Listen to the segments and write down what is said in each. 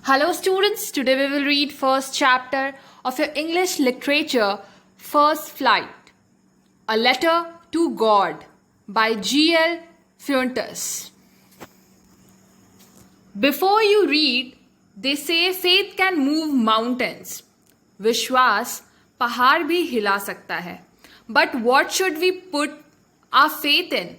Hello students, today we will read first chapter of your English literature, First Flight, A Letter to God by G.L. Fuentes. Before you read, they say faith can move mountains. विश्वास पहाड़ भी हिला सकता है. But what should we put our faith in?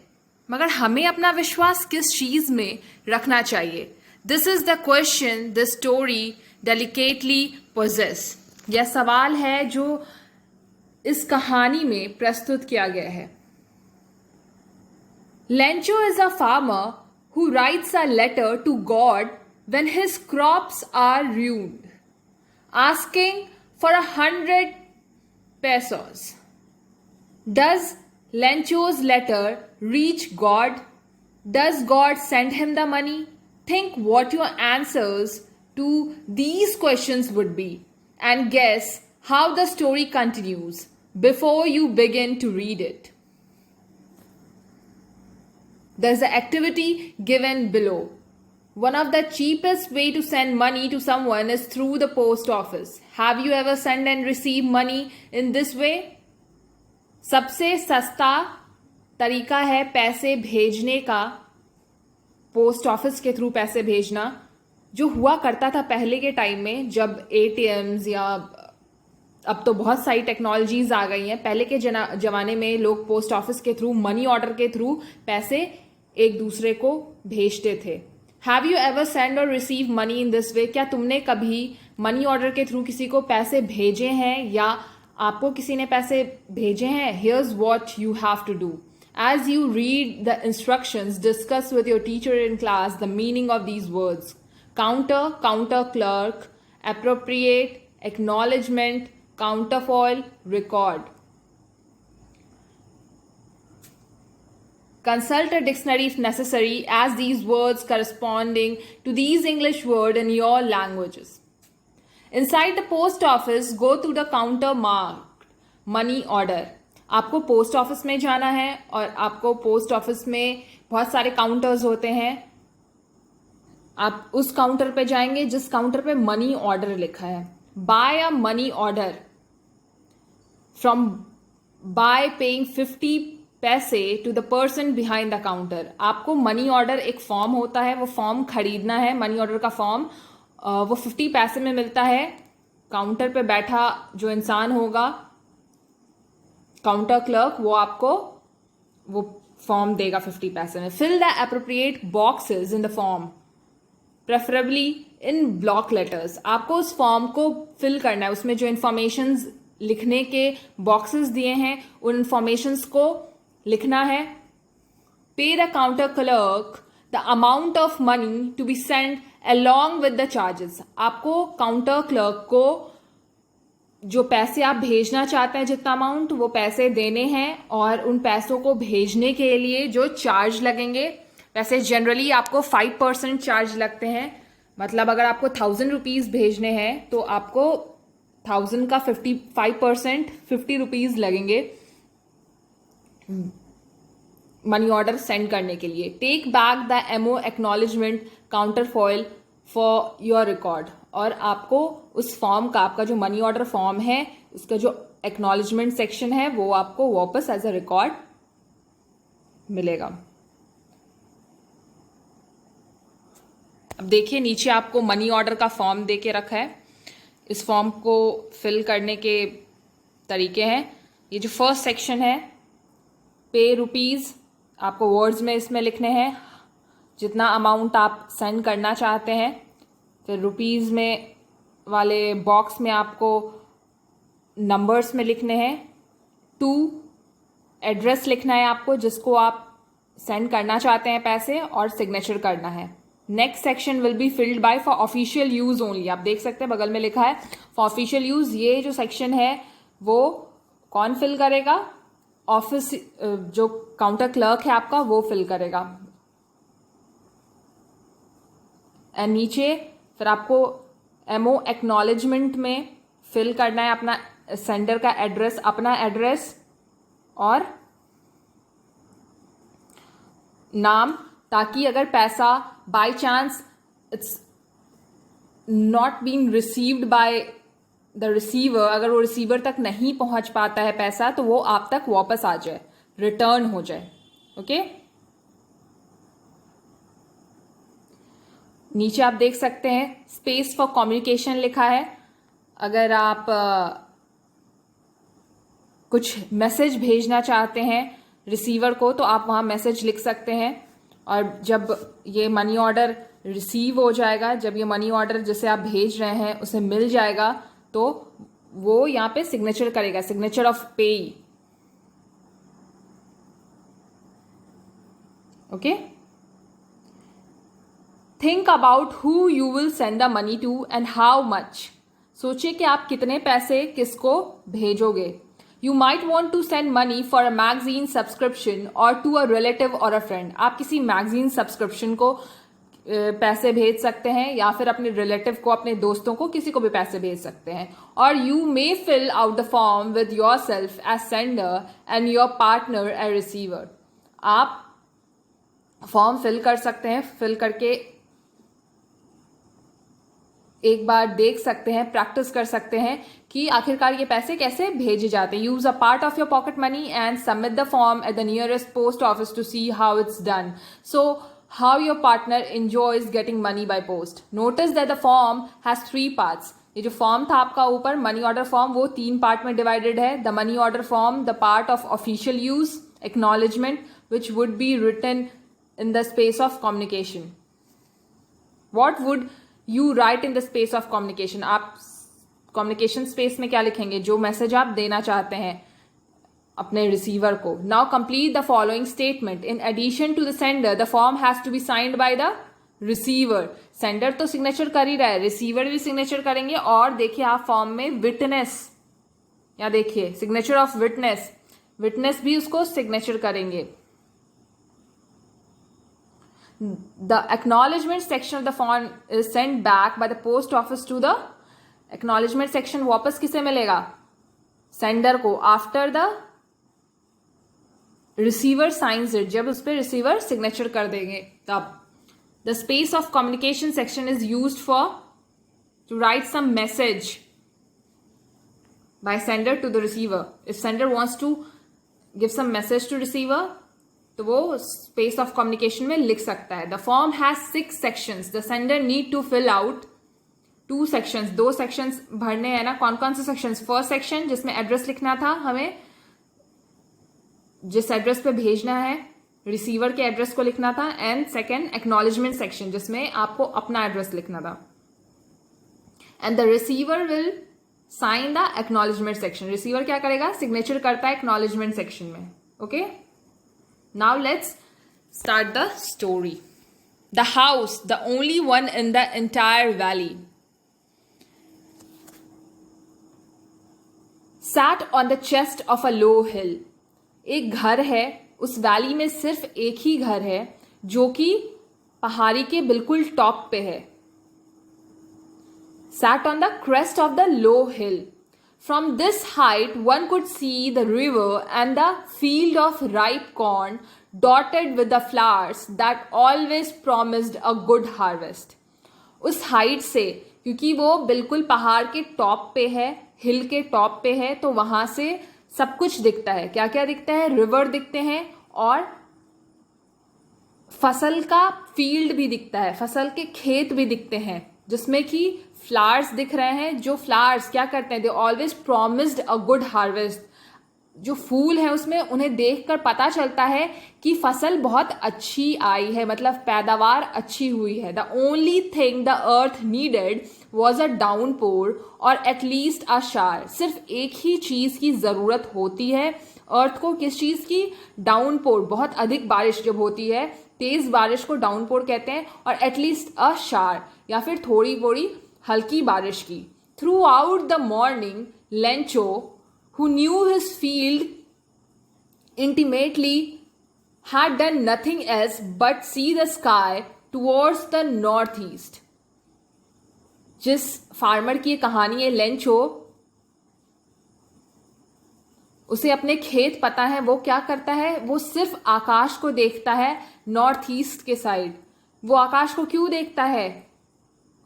मगर हमें अपना विश्वास किस चीज में रखना चाहिए? This is the question this story delicately possess. यह सवाल है जो इस कहानी में प्रस्तुत किया गया है. Lencho is a farmer who writes a letter to God when his crops are ruined, asking for 100 pesos. Does Lencho's letter reach God? Does God send him the money? Think what your answers to these questions would be and guess how the story continues before you begin to read it. There's an activity given below. One of the cheapest way to send money to someone is through the post office. Have you ever sent and received money in this way? सबसे सस्ता तरीका है पैसे भेजने का post office के through पैसे भेजना, जो हुआ करता था पहले के टाइम में जब एटीएम्स या अब तो बहुत सारी टेक्नोलॉजीज आ गई हैं. पहले के जमाने में लोग पोस्ट ऑफिस के थ्रू मनी ऑर्डर के थ्रू पैसे एक दूसरे को भेजते थे. हैव यू एवर सेंड और receive money in this way? क्या तुमने कभी मनी ऑर्डर के थ्रू किसी को पैसे भेजे हैं या आपको किसी ने पैसे भेजे हैं? Here's what you have to do. As you read the instructions, discuss with your teacher in class the meaning of these words. Counter, counter clerk, appropriate, acknowledgement, counterfoil, record. Consult a dictionary if necessary, as these words corresponding to these English words in your languages. Inside the post office, go to the counter marked money order. आपको post office में जाना है और आपको post office में बहुत सारे counters होते हैं. आप उस काउंटर पे जाएंगे जिस काउंटर पे मनी ऑर्डर लिखा है. Buy a money order from by paying 50 पैसे to the person behind the counter. आपको मनी ऑर्डर एक फॉर्म होता है, वो फॉर्म खरीदना है. मनी ऑर्डर का फॉर्म वो 50 पैसे में मिलता है. काउंटर पे बैठा जो इंसान होगा, काउंटर क्लर्क, वो आपको वो फॉर्म देगा 50 पैसे में. Fill the appropriate boxes in the form, preferably in block letters. आपको उस फॉर्म को फिल करना है. उसमें जो इंफॉर्मेशंस लिखने के बॉक्सेस दिए हैं उन इंफॉर्मेशंस को लिखना है. Pay the counter clerk the amount of money to be send along with the charges. आपको काउंटर क्लर्क को जो पैसे आप भेजना चाहते हैं, जितना अमाउंट, वो पैसे देने हैं और उन पैसों को भेजने के लिए जो चार्ज लगेंगे. वैसे जनरली आपको 5% चार्ज लगते हैं. मतलब अगर आपको 1000 रुपीज भेजने हैं तो आपको 1000 का 5% 50 रुपीज लगेंगे मनी ऑर्डर सेंड करने के लिए. Take back the MO acknowledgement counter foil for your record. और आपको उस फॉर्म का, आपका जो मनी ऑर्डर फॉर्म है, उसका जो एक्नॉलेजमेंट सेक्शन है, वो आपको वापस एज अ रिकॉर्ड मिलेगा. अब देखिए नीचे आपको मनी ऑर्डर का फॉर्म दे के रखा है. इस फॉर्म को फिल करने के तरीके हैं. ये जो फर्स्ट सेक्शन है, पे रुपीज, आपको वर्ड्स में इसमें लिखने हैं जितना अमाउंट आप सेंड करना चाहते हैं. फिर रुपीज़ में वाले बॉक्स में आपको नंबर्स में लिखने हैं. टू एड्रेस लिखना है आपको जिसको आप सेंड करना चाहते हैं पैसे, और सिग्नेचर करना है. Next section will be filled by for official use only. आप देख सकते हैं बगल में लिखा है फॉर ऑफिशियल यूज. ये जो सेक्शन है वो कौन फिल करेगा? ऑफिस जो काउंटर क्लर्क है आपका, वो फिल करेगा. एंड नीचे फिर आपको एमओ एक्नॉलेजमेंट में फिल करना है अपना सेंडर का एड्रेस, अपना एड्रेस और नाम, ताकि अगर पैसा by chance not being received by the receiver, अगर वो रिसीवर तक नहीं पहुंच पाता है पैसा, तो वो आप तक वापस आ जाए, रिटर्न हो जाए. ओके, नीचे आप देख सकते हैं स्पेस फॉर कम्युनिकेशन लिखा है. अगर आप कुछ मैसेज भेजना चाहते हैं रिसीवर को, तो आप वहां मैसेज लिख सकते हैं. और जब ये मनी ऑर्डर रिसीव हो जाएगा, जब ये मनी ऑर्डर जिसे आप भेज रहे हैं उसे मिल जाएगा, तो वो यहाँ पे सिग्नेचर करेगा, signature of pay. Okay, think about who you will send the money to and how much. सोचिए कि आप कितने पैसे किसको भेजोगे. You might want to send money for a magazine subscription or to a relative or a friend. आप किसी magazine subscription को पैसे भेज सकते हैं, या फिर अपने रिलेटिव को, अपने दोस्तों को, किसी को भी पैसे भेज सकते हैं. और you may fill out the form with yourself as sender and your partner as receiver. आप फॉर्म फिल कर सकते हैं, फिल करके एक बार देख सकते हैं, प्रैक्टिस कर सकते हैं कि आखिरकार ये पैसे कैसे भेजे जाते हैं. Use a part of your pocket money and submit the form at the nearest post office to see how it's done. So how your partner enjoys getting money by post. Notice that the form has 3 parts. ये जो form था आपका ऊपर, money order form, वो 3 part में divided है. The money order form, the part of official use, acknowledgement, which would be written in the space of communication. What would you write in the space of communication? आप communication space में क्या लिखेंगे? जो message आप देना चाहते हैं अपने रिसीवर को. Now complete the following statement. In addition to the sender, the form has to be signed by the receiver. Sender तो सिग्नेचर कर ही रहा है, रिसीवर भी सिग्नेचर करेंगे. और देखिए आप फॉर्म में विटनेस, या देखिए सिग्नेचर ऑफ विटनेस, विटनेस भी उसको सिग्नेचर करेंगे. The acknowledgement section of the form is sent back by the post office to the acknowledgement section. वापस किसे मिलेगा? सेंडर को. After the receiver signs it, जब उस पर रिसीवर सिग्नेचर कर देंगे तब. The space of communication section is used for to write some message by sender to the receiver. If sender wants to give some message to receiver, तो वो space of communication में लिख सकता है. The form has 6 sections. The sender need to fill out 2 sections. 2 sections भरने हैं ना. कौन कौन से सेक्शंस? फर्स्ट सेक्शन जिसमें एड्रेस लिखना था, हमें जिस एड्रेस पे भेजना है रिसीवर के एड्रेस को लिखना था. एंड सेकेंड एक्नॉलेजमेंट सेक्शन जिसमें आपको अपना एड्रेस लिखना था. And the receiver will sign the acknowledgement section. Receiver क्या करेगा? सिग्नेचर करता है एक्नॉलेजमेंट सेक्शन में. Okay, now let's start the story. The house, the only one in the entire valley, sat on the chest of a low hill. एक घर है, उस valley में सिर्फ एक ही घर है जो कि पहाड़ी के बिल्कुल टॉप पे है. Sat on the crest of the low hill. From this height, one could see the river and the field of ripe corn dotted with the flowers that always promised a good harvest. उस height से, क्योंकि वो बिल्कुल पहाड़ के top पे है, हिल के टॉप पे है, तो वहां से सब कुछ दिखता है. क्या क्या दिखता है? रिवर दिखते हैं और फसल का फील्ड भी दिखता है, फसल के खेत भी दिखते हैं जिसमें कि फ्लावर्स दिख रहे हैं. जो फ्लावर्स क्या करते हैं? They always promised a good harvest. जो फूल है उसमें उन्हें देखकर पता चलता है कि फसल बहुत अच्छी आई है, मतलब पैदावार अच्छी हुई है. The only thing the earth needed was a downpour और एटलीस्ट अ शार. सिर्फ एक ही चीज की जरूरत होती है अर्थ को. किस चीज की? डाउनपोर. बहुत अधिक बारिश जब होती है, तेज बारिश को डाउनपोर कहते हैं. और एटलीस्ट अ शार, या फिर थोड़ी थोड़ी हल्की बारिश की. Through out the morning, Lencho, who knew his field intimately, had done nothing else but see the sky towards the northeast. जिस फार्मर की कहानी है लेंचो, उसे अपने खेत पता है, वो क्या करता है? वो सिर्फ आकाश को देखता है नॉर्थ ईस्ट के साइड. वो आकाश को क्यों देखता है?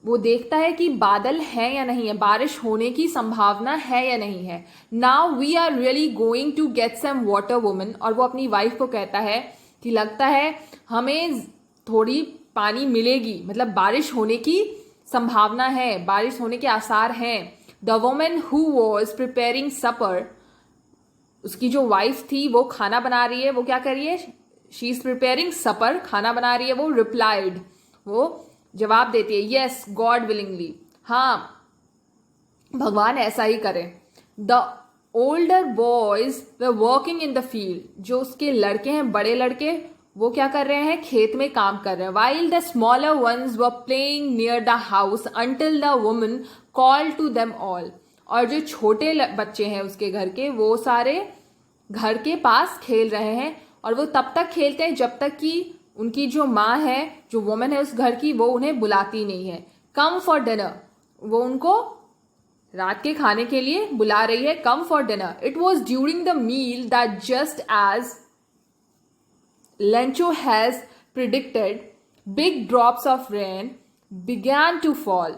वो देखता है कि बादल है या नहीं है, बारिश होने की संभावना है या नहीं है. Now we are really going to get some water woman. और वो अपनी वाइफ को कहता है कि लगता है हमें थोड़ी पानी मिलेगी, मतलब बारिश होने की संभावना है, बारिश होने के आसार हैं. The woman who was preparing supper, उसकी जो वाइफ थी वो खाना बना रही है. वो क्या कर रही है? शी इज प्रिपेयरिंग सपर, खाना बना रही है. वो रिप्लाइड, वो जवाब देती है, यस गॉड विलिंगली, हाँ भगवान ऐसा ही करे. The older boys way working in the field, जो उसके लड़के हैं, बड़े लड़के, वो क्या कर रहे हैं? खेत में काम कर रहे हैं. While the smaller ones were playing near the house until the woman call to them all. और जो छोटे बच्चे हैं उसके घर के, वो सारे घर के पास खेल रहे हैं. और वो तब तक खेलते हैं जब तक कि उनकी जो माँ है, जो वुमन है उस घर की, वो उन्हें बुलाती नहीं है. कम फॉर डिनर, वो उनको रात के खाने के लिए बुला रही है. Come for dinner. It was during the meal that just as Lencho has predicted, big drops of rain began to fall.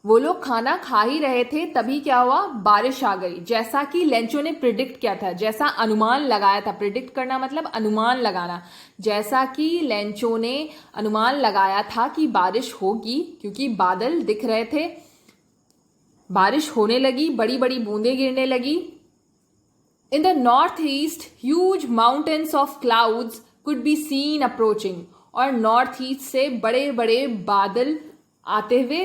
वो लोग खाना खा ही रहे थे, तभी क्या हुआ? बारिश आ गई. जैसा कि लेंचो ने प्रिडिक्ट किया था, जैसा अनुमान लगाया था. प्रिडिक्ट करना मतलब अनुमान लगाना. जैसा कि लेंचो ने अनुमान लगाया था कि बारिश होगी, क्योंकि बादल दिख रहे थे, बारिश होने लगी, बड़ी बड़ी बूंदें गिरने लगी. In the northeast, huge mountains of clouds could be seen approaching. और नॉर्थ ईस्ट से बड़े बड़े बादल आते हुए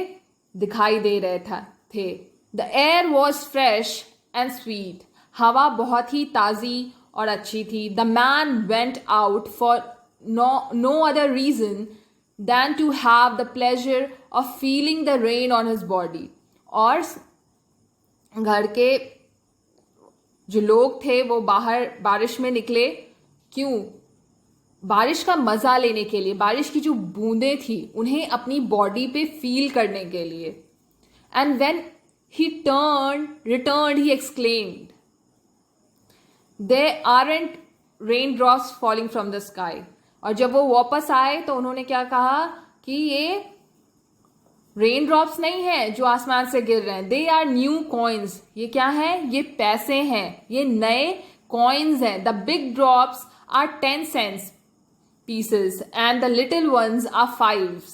दिखाई दे रहे थे. The air was fresh and sweet. हवा बहुत ही ताज़ी और अच्छी थी. The man went out for no other reason than to have the pleasure of feeling the rain on his body. और घर के जो लोग थे वो बाहर बारिश में निकले. क्यों? बारिश का मजा लेने के लिए, बारिश की जो बूंदें थी उन्हें अपनी बॉडी पे फील करने के लिए. And when he returned he exclaimed, there aren't rain drops falling from the sky. और जब वो वापस आए तो उन्होंने क्या कहा कि ये रेन ड्रॉप्स नहीं है जो आसमान से गिर रहे हैं. They are new coins. ये क्या है? ये पैसे हैं, ये नए कॉइन्स हैं. The big drops are 10 cents pieces and the little ones are 5s.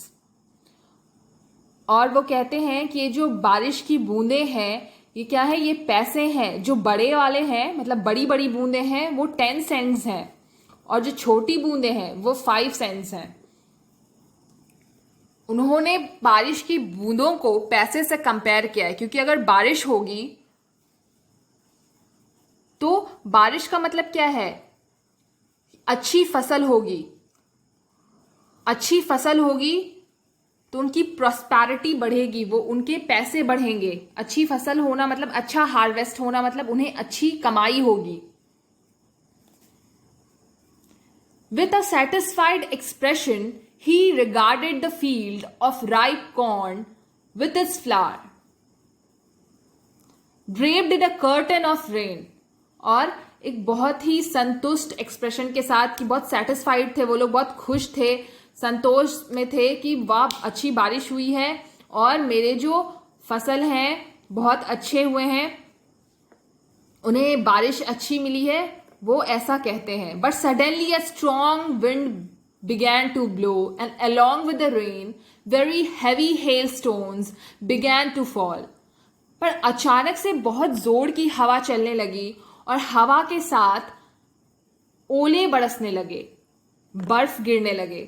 और वो कहते हैं कि ये जो बारिश की बूंदें हैं, ये क्या है? ये पैसे हैं. जो बड़े वाले हैं, मतलब बड़ी बड़ी बूंदें हैं, वो 10 cents हैं. और जो छोटी बूंदें हैं वो 5 cents हैं. उन्होंने बारिश की बूंदों को पैसे से कंपेयर किया है, क्योंकि अगर बारिश होगी तो बारिश का मतलब क्या है? अच्छी फसल होगी. अच्छी फसल होगी तो उनकी प्रॉस्पेरिटी बढ़ेगी, वो उनके पैसे बढ़ेंगे. अच्छी फसल होना मतलब अच्छा हार्वेस्ट होना, मतलब उन्हें अच्छी कमाई होगी. With a satisfied expression he regarded the field of ripe corn with its flower, draped in a curtain of rain. और एक बहुत ही संतुष्ट एक्सप्रेशन के साथ, कि बहुत सेटिस्फाइड थे वो लोग, बहुत खुश थे, संतोष में थे कि वाह अच्छी बारिश हुई है और मेरे जो फसल हैं बहुत अच्छे हुए हैं, उन्हें बारिश अच्छी मिली है, वो ऐसा कहते हैं. But suddenly a strong wind began to blow, and along with the rain, very heavy hailstones began to fall. पर अचानक से बहुत जोर की हवा चलने लगी और हवा के साथ ओले बरसने लगे, बर्फ गिरने लगे.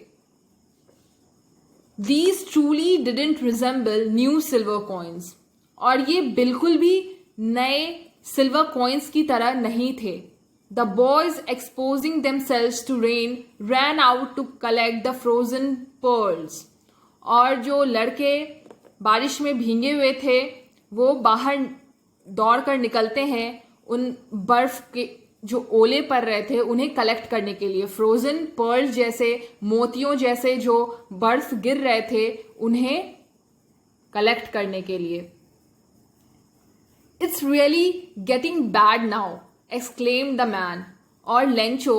These truly didn't resemble new silver coins. और ये बिल्कुल भी नए सिल्वर कॉइन्स की तरह नहीं थे. The boys, exposing themselves to rain, ran out to collect the frozen pearls. और जो लड़के बारिश में भीगे हुए थे वो बाहर दौड़कर निकलते हैं उन बर्फ के जो ओले पड़ रहे थे उन्हें कलेक्ट करने के लिए. फ्रोजन पर्ल्स जैसे, मोतियों जैसे जो बर्फ गिर रहे थे उन्हें कलेक्ट करने के लिए. It's really getting bad now, exclaimed the man. और लेंचो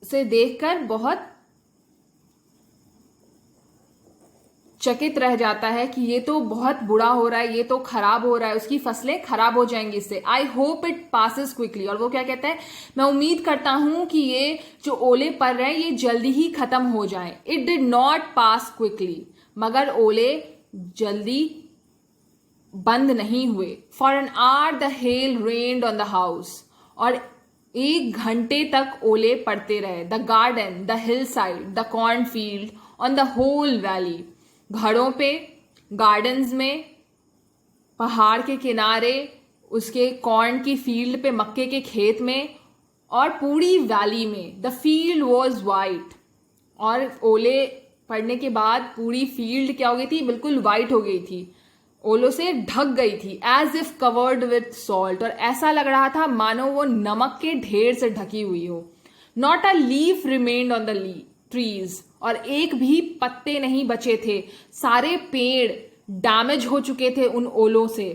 से देखकर बहुत चकित रह जाता है कि ये तो बहुत बुरा हो रहा है, ये तो खराब हो रहा है, उसकी फसलें खराब हो जाएंगी इससे। I hope it passes quickly. और वो क्या कहता है, मैं उम्मीद करता हूं कि ये जो ओले पड़ रहे हैं ये जल्दी ही खत्म हो जाएं। It did not pass quickly, मगर ओले जल्दी बंद नहीं हुए। For an hour the hail rained on the house, और 1 घंटे तक ओले पड़ते रहे। The garden, the hill side, the corn field, on the whole valley. घरों पे, गार्डन्स में, पहाड़ के किनारे, उसके कॉर्न की फील्ड पे, मक्के के खेत में, और पूरी वैली में। द फील्ड वॉज वाइट, और ओले पड़ने के बाद पूरी फील्ड क्या हो गई थी, बिल्कुल वाइट हो गई थी, ओलों से ढक गई थी। As if covered with salt, और ऐसा लग रहा था मानो वो नमक के ढेर से ढकी हुई हो। Not a leaf remained on the trees, और एक भी पत्ते नहीं बचे थे। सारे पेड़ डैमेज हो चुके थे उन ओलों से,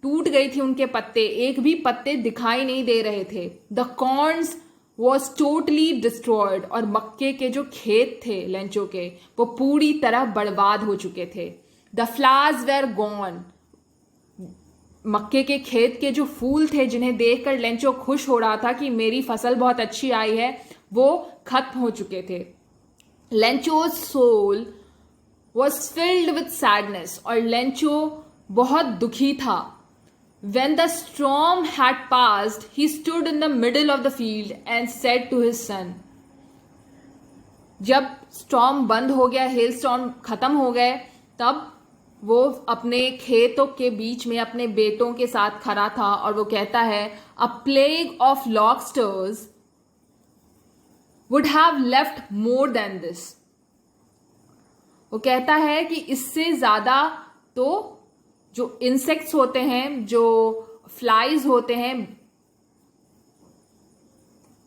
टूट गई थी उनके पत्ते, एक भी पत्ते दिखाई नहीं दे रहे थे। The corns was totally destroyed, और मक्के के जो खेत थे लेंचो के, वो पूरी तरह बर्बाद हो चुके थे। द फ्लावर्स वेर गॉन, मक्के के खेत के जो फूल थे जिन्हें देखकर लेंचो खुश हो रहा था कि मेरी फसल बहुत अच्छी आई है, वो खत्म हो चुके थे। Lencho's soul was filled with sadness, और लेंचो बहुत दुखी था। When the storm had passed, he stood in the middle of the field and said to his son, जब स्टॉर्म बंद हो गया, हेल स्टॉर्म खत्म हो गए, तब वो अपने खेतों के बीच में अपने बेटों के साथ खड़ा था और वो कहता है, अ plague of lobsters would have left more than this. वो कहता है कि इससे ज्यादा तो जो इंसेक्ट्स होते हैं, जो फ्लाइज होते हैं,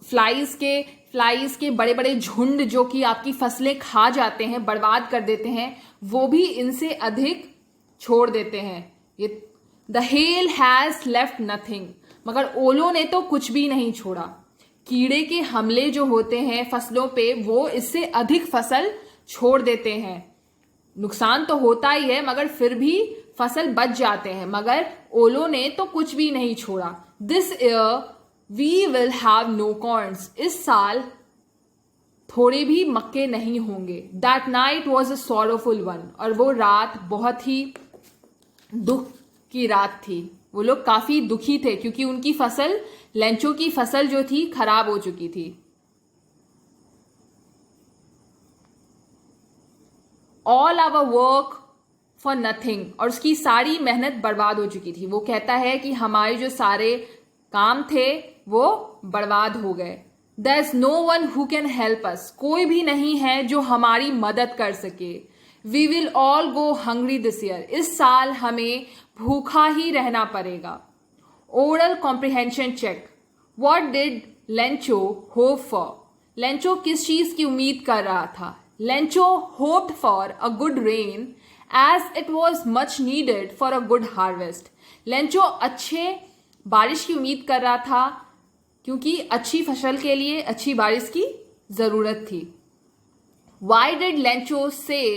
फ्लाइज के बड़े बड़े झुंड जो कि आपकी फसलें खा जाते हैं, बर्बाद कर देते हैं, वो भी इनसे अधिक छोड़ देते हैं। ये the hell has left nothing, मगर ओलों ने तो कुछ भी नहीं छोड़ा। कीड़े के हमले जो होते हैं फसलों पे, वो इससे अधिक फसल छोड़ देते हैं। नुकसान तो होता ही है, मगर फिर भी फसल बच जाते हैं, मगर ओलों ने तो कुछ भी नहीं छोड़ा। This year we will have no corns, इस साल थोड़े भी मक्के नहीं होंगे। That night was a sorrowful one, और वो रात बहुत ही दुख की रात थी। वो लोग काफी दुखी थे क्योंकि उनकी फसल, लेंचो की फसल जो थी, खराब हो चुकी थी। All our work for nothing, और उसकी सारी मेहनत बर्बाद हो चुकी थी। वो कहता है कि हमारे जो सारे काम थे वो बर्बाद हो गए। There is no one who can help us, कोई भी नहीं है जो हमारी मदद कर सके। We will all go hungry this year, इस साल हमें भूखा ही रहना पड़ेगा। Oral comprehension check, what did Lencho hope for, Lencho किस चीज की उम्मीद कर रहा था। Lencho hoped for a good rain as it was much needed for a good harvest. Lencho अच्छे बारिश की उम्मीद कर रहा था क्योंकि अच्छी फसल के लिए अच्छी बारिश की जरूरत थी। Why did Lencho say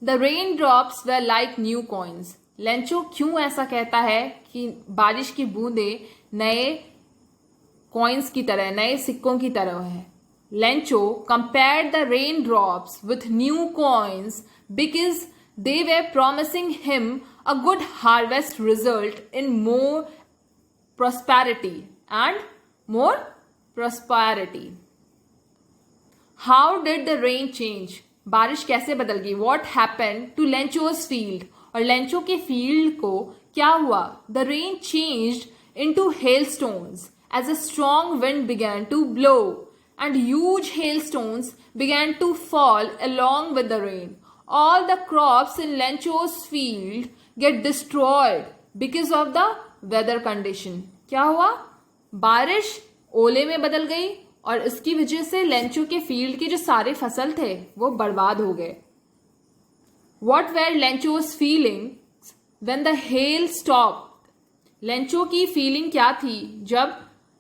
the raindrops were like new coins? Lencho क्यों ऐसा कहता है कि बारिश की बूंदें नए कॉइन्स की तरह, नए सिक्कों की तरह है। Lencho compared the raindrops with new coins because they were promising him a good harvest result in more prosperity and more prosperity. How did the rain change? बारिश कैसे बदल गई? What happened to Lencho's field? और Lencho के field को क्या हुआ? The rain changed into hailstones as a strong wind began to blow and huge hailstones began to fall along with the rain. All the crops in Lencho's field get destroyed because of the weather condition. क्या हुआ? बारिश ओले में बदल गई और इसकी वजह से लेंचो के फील्ड के जो सारे फसल थे वो बर्बाद हो गए। What were Lencho's feelings when the hail stopped? Lencho की फीलिंग क्या थी जब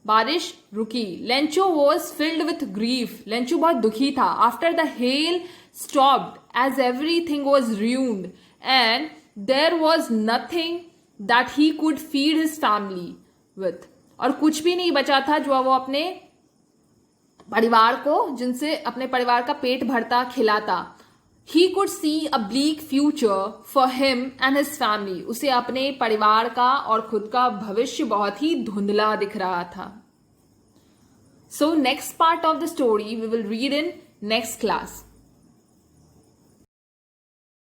बारिश रुकी. Lencho was filled with grief. Lencho बहुत दुखी था. After the hail stopped as everything was ruined and there was nothing that he could feed his family with. और कुछ भी नहीं बचा था जो वो अपने परिवार को, जिनसे अपने परिवार का पेट भरता खिलाता. He could see a bleak future for him and his family. उसे अपने परिवार का और खुद का भविष्य बहुत ही धुंधला दिख रहा था. So next part of the story we will read in next class.